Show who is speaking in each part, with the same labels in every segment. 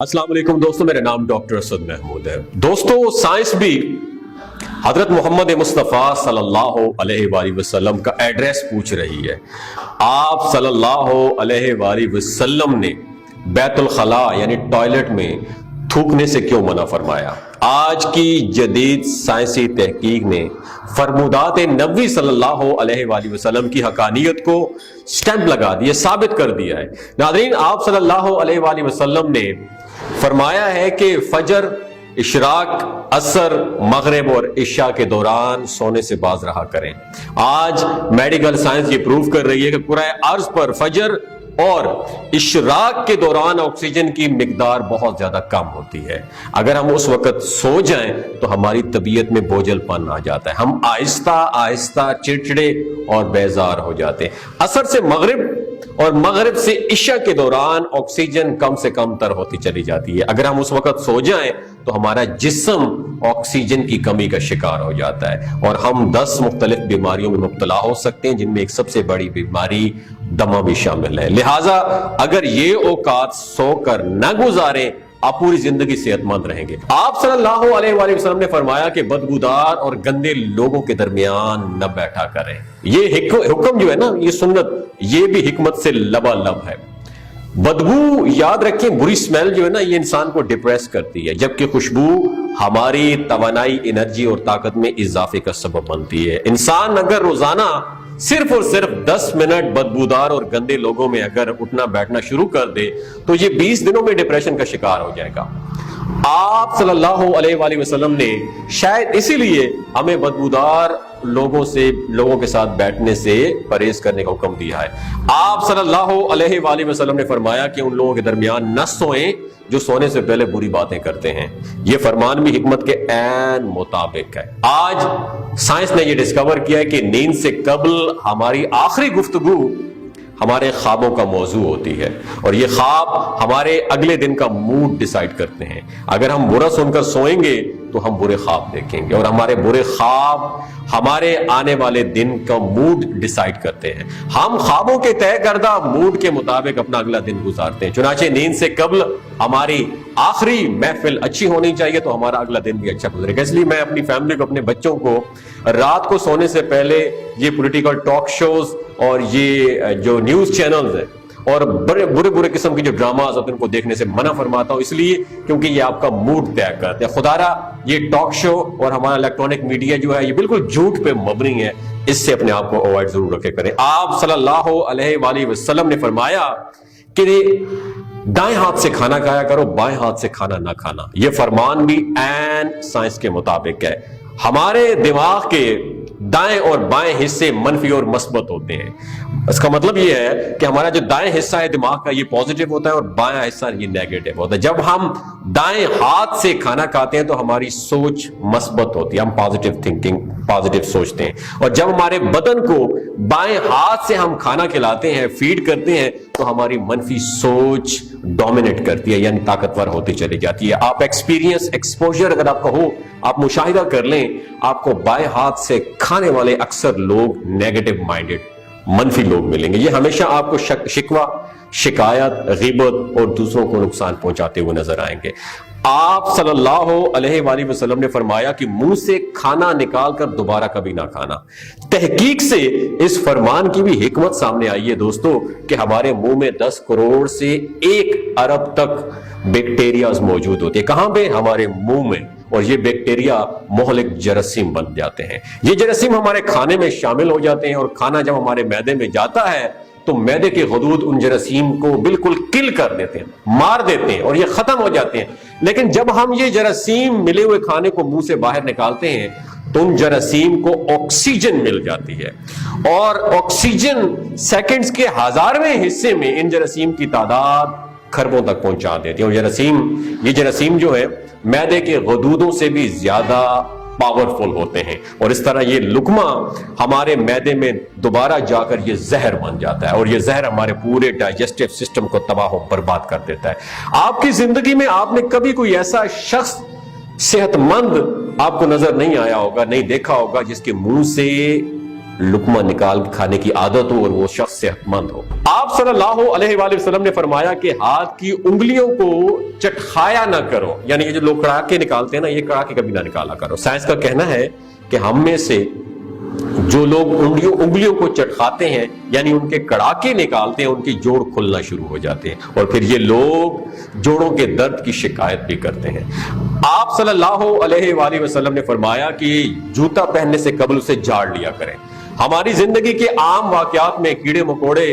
Speaker 1: अस्सलाम वालेकुम दोस्तों, मेरा नाम डॉक्टर असद महमूद है। दोस्तों, साइंस भी हजरत मोहम्मद मुस्तफ़ा सल्लल्लाहु अलैहि वसल्लम का एड्रेस पूछ रही है। आप सल्लल्लाहु अलैहि वसल्लम ने बैतुल खला यानी टॉयलेट में थूकने से क्यों मना फरमाया? आज की जदीद साइंसी तहकीक ने फरमुदात नबी सल्लल्लाहु अलैहि वसल्लम की हकानियत को स्टैंप लगा दिया, साबित कर दिया है। नाज़रीन, आप सल्लल्लाहु अलैहि वसल्लम ने फरमाया है कि फजर, इशराक, असर, मगरिब और इशा के दौरान सोने से बाज रहा करें। आज मेडिकल साइंस ये प्रूव कर रही है कि पूरा अर्ज पर फजर और इशराक के दौरान ऑक्सीजन की मिकदार बहुत ज्यादा कम होती है। अगर हम उस वक्त सो जाएं तो हमारी तबीयत में बोझलपन आ जाता है, हम आहिस्ता आहिस्ता चिड़चिड़े और बेजार हो जाते हैं। असर से मगरिब और मगरिब से इशा के दौरान ऑक्सीजन कम से कम तर होती चली जाती है। अगर हम उस वक्त सो जाएं तो हमारा जिस्म ऑक्सीजन की कमी का शिकार हो जाता है और हम 10 मुख्तलिफ बीमारियों में मुब्तला हो सकते हैं, जिनमें एक सबसे बड़ी बीमारी दमा भी शामिल है। लिहाजा अगर ये औकात सोकर न गुजारें, आप पूरी जिंदगी सेहतमंद रहेंगे। आप सल्लल्लाहु अलैहि वसल्लम ने फरमाया कि बदबूदार और गंदे लोगों के दरमियान न बैठा करें। ये हुक्म जो है ना, ये सुन्नत, ये भी हिकमत से लबालब है। बदबू, याद रखें, बुरी स्मेल जो है ना, ये इंसान को डिप्रेस करती है, जबकि खुशबू हमारी तवानाई, एनर्जी और ताकत में इजाफे का सबब बनती है। इंसान अगर रोजाना सिर्फ और सिर्फ 10 मिनट बदबूदार और गंदे लोगों में अगर उठना बैठना शुरू कर दे तो ये 20 दिनों में डिप्रेशन का शिकार हो जाएगा। आप सल्लल्लाहु अलैहि वसल्लम ने शायद इसीलिए हमें बदबूदार लोगों के साथ बैठने से परहेज करने का हुक्म दिया है। आप सल्लल्लाहु अलैहि वसल्लम ने फरमाया कि उन लोगों के दरमियान न सोएं जो सोने से पहले बुरी बातें करते हैं। यह फरमान भी हिकमत के ऐन मुताबिक है। आज साइंस ने यह डिस्कवर किया है कि नींद से कबल हमारी आखिरी गुफ्तगू हमारे ख्वाबों का मौजू होती है और ये ख्वाब हमारे अगले दिन का मूड डिसाइड करते हैं। अगर हम बुरा सुनकर सोएंगे तो हम बुरे ख्वाब देखेंगे और हमारे बुरे ख्वाब हमारे आने वाले दिन का मूड डिसाइड करते हैं। हम ख्वाबों के तय करदा मूड के मुताबिक अपना अगला दिन गुजारते हैं। चुनाचे नींद से कबल हमारी आखिरी महफिल अच्छी होनी चाहिए तो हमारा अगला दिन भी अच्छा गुजरेगा। इसलिए मैं अपनी फैमिली को, अपने बच्चों को रात को सोने से पहले ये पॉलिटिकल टॉक शोज और ये जो न्यूज चैनल्स हैं और बड़े बुरे किस्म के जो ड्रामाज होते हैं उनको देखने से मना फरमाता हूं, इसलिए क्योंकि ये आपका मूड तय करते हैं। खुदारा ये टॉक शो और हमारा इलेक्ट्रॉनिक मीडिया जो है ये बिल्कुल झूठ पे मबनी है, इससे अपने आप को अवॉइड जरूर रखे करें। आप सल्लल्लाहु अलैहि वसल्लम ने फरमाया कि दाएं हाथ से खाना खाया करो, बाएं हाथ से खाना ना खाना। यह फरमान भी ऐन साइंस के मुताबिक है। हमारे दिमाग के दाएं और बाएं हिस्से मनफी और मस्बत होते हैं। इसका मतलब यह है कि हमारा जो दाएं हिस्सा है दिमाग का ये पॉजिटिव होता है और बाएं हिस्सा ये नेगेटिव होता है। जब हम दाएं हाथ से खाना खाते हैं तो हमारी सोच मस्बत होती है, हम पॉजिटिव थिंकिंग, पॉजिटिव सोचते हैं। और जब हमारे बदन को बाएं हाथ से हम खाना खिलाते हैं, फीड करते हैं, तो हमारी मनफी सोच डोमिनेट करती है, यानी ताकतवर होती चली जाती है। आप एक्सपोजर अगर आपका हो, आप मुशाहिदा कर लें, आपको बाएं हाथ से खाने वाले अक्सर लोग नेगेटिव माइंडेड, मनफी लोग मिलेंगे। ये हमेशा आपको शिकवा, शिकायत, गिबत और दूसरों को नुकसान पहुंचाते हुए नजर आएंगे। आप सल्लल्लाहु अलैहि वसल्लम ने फरमाया कि मुंह से खाना निकालकर दोबारा कभी ना खाना। तहकीक से इस फरमान की भी हिकमत सामने आई है दोस्तों कि हमारे मुंह में 10 करोड़ से 1 अरब तक बैक्टीरियाज मौजूद होते हैं। कहां पे? हमारे मुंह में। और ये बैक्टीरिया मोहलिक जरासीम बन जाते हैं। ये जरासीम हमारे खाने में शामिल हो जाते हैं और खाना जब हमारे मैदे में जाता है तो मैदे के गदूद उन जरासीम को बिल्कुल किल कर देते हैं, मार देते हैं और ये खत्म हो जाते हैं। लेकिन जब हम ये जरासीम मिले हुए खाने को मुंह से बाहर निकालते हैं तो उन जरासीम को ऑक्सीजन मिल जाती है और ऑक्सीजन सेकंड्स के 1000वें हिस्से में इन जरासीम की तादाद खरबों तक पहुंचा देती है। और ये जरासीम जो है मैदे के गदूदों से भी ज्यादा पावरफुल होते हैं और इस तरह ये लुकमा हमारे मैदे में दोबारा जाकर ये जहर बन जाता है और ये जहर हमारे पूरे डाइजेस्टिव सिस्टम को तबाह बर्बाद कर देता है। आपकी जिंदगी में आपने कभी कोई ऐसा शख्स सेहतमंद आपको नजर नहीं आया होगा, नहीं देखा होगा, जिसके मुंह से लुकमा निकाल खाने की आदत हो और वो शख्स सेहतमंद हो। आप सल्लल्लाहु अलैहि वसल्लम ने फरमाया कि हाथ की उंगलियों को चटखाया ना करो, यानी कि जो लोग कड़ाके निकालते हैं ना, ये कड़ाके कभी ना निकाला करो। साइंस का कहना है कि हम में से जो लोग उंगलियों को चटखाते हैं, यानी उनके कड़ाके निकालते हैं, उनकी जोड़ खुलना शुरू हो जाते हैं और फिर ये लोग जोड़ों के दर्द की शिकायत भी करते हैं। आप सल्लल्लाहु अलैहि वसल्लम ने फरमाया कि जूता पहनने से कबल उसे झाड़ लिया करें। हमारी जिंदगी के आम वाकयात में कीड़े मकोड़े,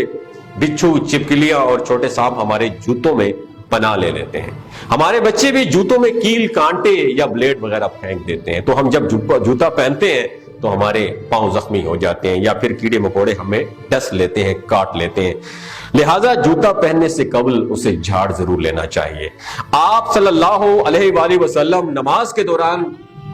Speaker 1: बिच्छू, छिपकलियां और छोटे सांप हमारे जूतों में पनाह ले लेते हैं। हमारे बच्चे भी जूतों में कील, कांटे या ब्लेड वगैरह फेंक देते हैं। तो हम जब जूता पहनते हैं तो हमारे पांव जख्मी हो जाते हैं या फिर कीड़े मकोड़े हमें डस लेते हैं, काट लेते हैं। लिहाजा जूता पहनने से कबल उसे झाड़ जरूर लेना चाहिए। आप सल्लल्लाहु अलैहि वसल्लम नमाज के दौरान,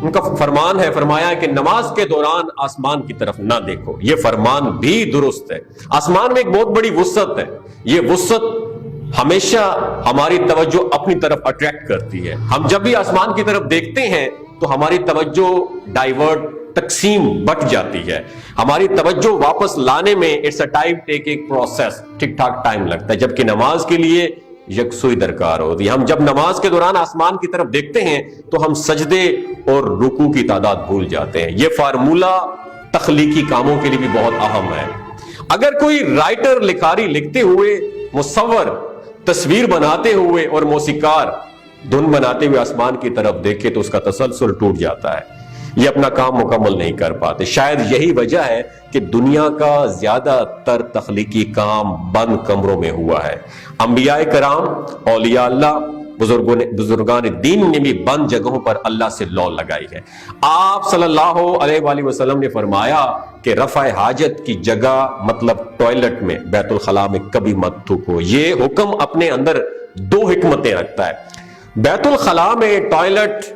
Speaker 1: उनका फरमान है, फरमाया कि नमाज के दौरान आसमान की तरफ ना देखो। यह फरमान भी दुरुस्त है। आसमान में एक बहुत बड़ी वुसअत है। यह वुसअत हमेशा हमारी तवज्जो अपनी तरफ अट्रैक्ट करती है। हम जब भी आसमान की तरफ देखते हैं तो हमारी तवज्जो डाइवर्ट, तकसीम बट जाती है। हमारी तवज्जो वापस लाने में it's a time taking process, ठीक ठाक टाइम लगता है, जबकि नमाज के लिए यकसुई दरकार होती है। हम जब नमाज के दौरान आसमान की तरफ देखते हैं तो हम सजदे और रुकू की तादाद भूल जाते हैं। यह फार्मूला तख्लीकी कामों के लिए भी बहुत अहम है। अगर कोई राइटर लिखारी लिखते हुए, मुसव्वर तस्वीर बनाते हुए और मौसीकार धुन बनाते हुए आसमान की तरफ देखे तो उसका तसलसल टूट जाता है। ये अपना काम मुकम्मल नहीं कर पाते। शायद यही वजह है कि दुनिया का ज्यादातर तख्लीकी काम बंद कमरों में हुआ है। अंबियाए कराम, औलिया अल्लाह, बुजुर्गान दीन ने भी बंद जगहों पर अल्लाह से लौ लगाई है। आप सल्लल्लाहु अलैहि वसल्लम ने फरमाया कि रफ़ा हाजत की जगह मतलब टॉयलेट में, बैतुल खला में कभी मत थूको। ये हुक्म अपने अंदर दो हिकमतें रखता है। बैतुल खला में, टॉयलेट,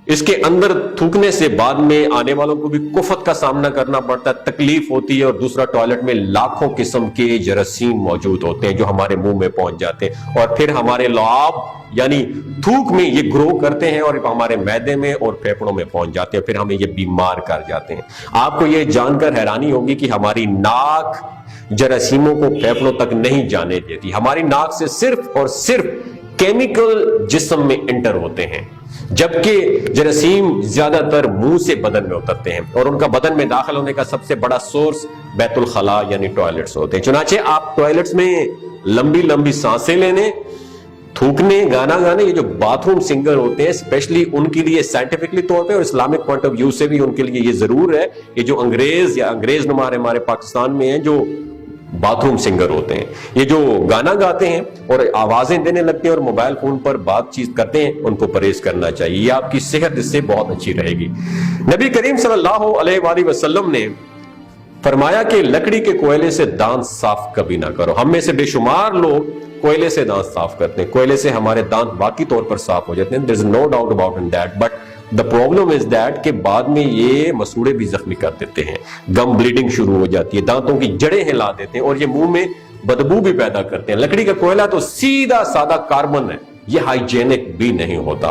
Speaker 1: इसके अंदर थूकने से बाद में आने वालों को भी कुफत का सामना करना पड़ता है, तकलीफ होती है। और दूसरा, टॉयलेट में लाखों किस्म के जरासीम मौजूद होते हैं जो हमारे मुंह में पहुंच जाते हैं और फिर हमारे लुआब यानी थूक में ये ग्रो करते हैं और हमारे मैदे में और फेफड़ों में पहुंच जाते हैं, फिर हमें ये बीमार कर जाते हैं। आपको ये जानकर हैरानी होगी कि हमारी नाक जरासीमों को फेफड़ों तक नहीं जाने देती। हमारी नाक से सिर्फ और सिर्फ केमिकल जिस्म में एंटर होते हैं, जबकि जरासीम ज्यादातर मुंह से बदन में उतरते हैं और उनका बदन में दाखिल होने का सबसे बड़ा सोर्स बैतुल खला यानी टॉयलेट्स होते हैं। चुनाचे आप टॉयलेट्स में लंबी लंबी सांसें लेने, थूकने, गाना गाने, ये जो बाथरूम सिंगर होते हैं स्पेशली उनके लिए साइंटिफिकली तौर पे और इस्लामिक पॉइंट ऑफ व्यू से भी उनके लिए ये जरूर है कि जो अंग्रेज या अंग्रेज हमारे पाकिस्तान में है, जो बाथरूम सिंगर होते हैं, ये जो गाना गाते हैं और आवाजें देने लगते हैं और मोबाइल फोन पर बातचीत करते हैं, उनको परहेज करना चाहिए। ये आपकी सेहत इससे बहुत अच्छी रहेगी। नबी करीम सल्लल्लाहु अलैहि वसल्लम ने फरमाया कि लकड़ी के कोयले से दांत साफ कभी ना करो। हम में से बेशुमार लोग कोयले से दांत साफ करते हैं। कोयले से हमारे दांत बाकी तौर पर साफ हो जाते हैं, there is no doubt about in that, but the problem is that कि बाद में ये मसूड़े भी जख्मी कर देते हैं, गम ब्लीडिंग शुरू हो जाती है, दांतों की जड़ें हिला देते हैं और ये मुंह में बदबू भी पैदा करते हैं। लकड़ी का कोयला तो सीधा सादा कार्बन है, ये हाइजेनिक भी नहीं होता।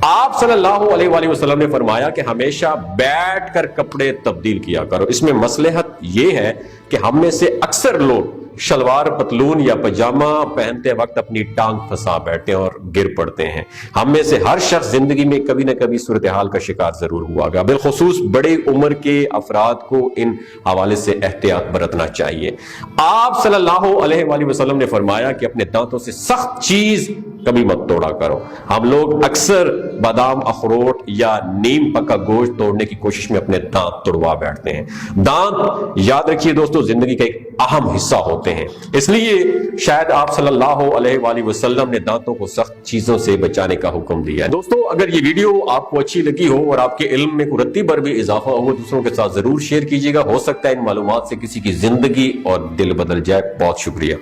Speaker 1: आप सल्लल्लाहु अलैहि वसल्लम ने फरमाया कि हमेशा बैठकर कपड़े तब्दील किया करो। इसमें मसलहत यह है कि हम में से अक्सर लोग शलवार, पतलून या पजामा पहनते वक्त अपनी टांग फंसा बैठते हैं और गिर पड़ते हैं। हम में से हर शख्स जिंदगी में कभी ना कभी सूरत हाल का शिकार जरूर हुआ होगा। बिलखुसूस बड़े उम्र के अफराद को इन हवाले से एहतियात बरतना चाहिए। आप सल्लल्लाहु अलैहि वसल्लम ने फरमाया कि अपने दांतों से सख्त चीज कभी मत तोड़ा करो। हम लोग अक्सर बादाम, अखरोट या नीम पका गोश्त तोड़ने की कोशिश में अपने दांत तोड़वा बैठते हैं। दांत, याद रखिए दोस्तों, जिंदगी का एक अहम हिस्सा होते हैं, इसलिए शायद आप सल्लल्लाहु अलैहि वसल्लम ने दांतों को सख्त चीजों से बचाने का हुक्म दिया है। दोस्तों, अगर ये वीडियो आपको अच्छी लगी हो और आपके इल्म में कोई रत्ती भर भी इजाफा हो, दूसरों के साथ जरूर शेयर कीजिएगा। हो सकता है इन मालूमात से किसी की जिंदगी और दिल बदल जाए। बहुत शुक्रिया।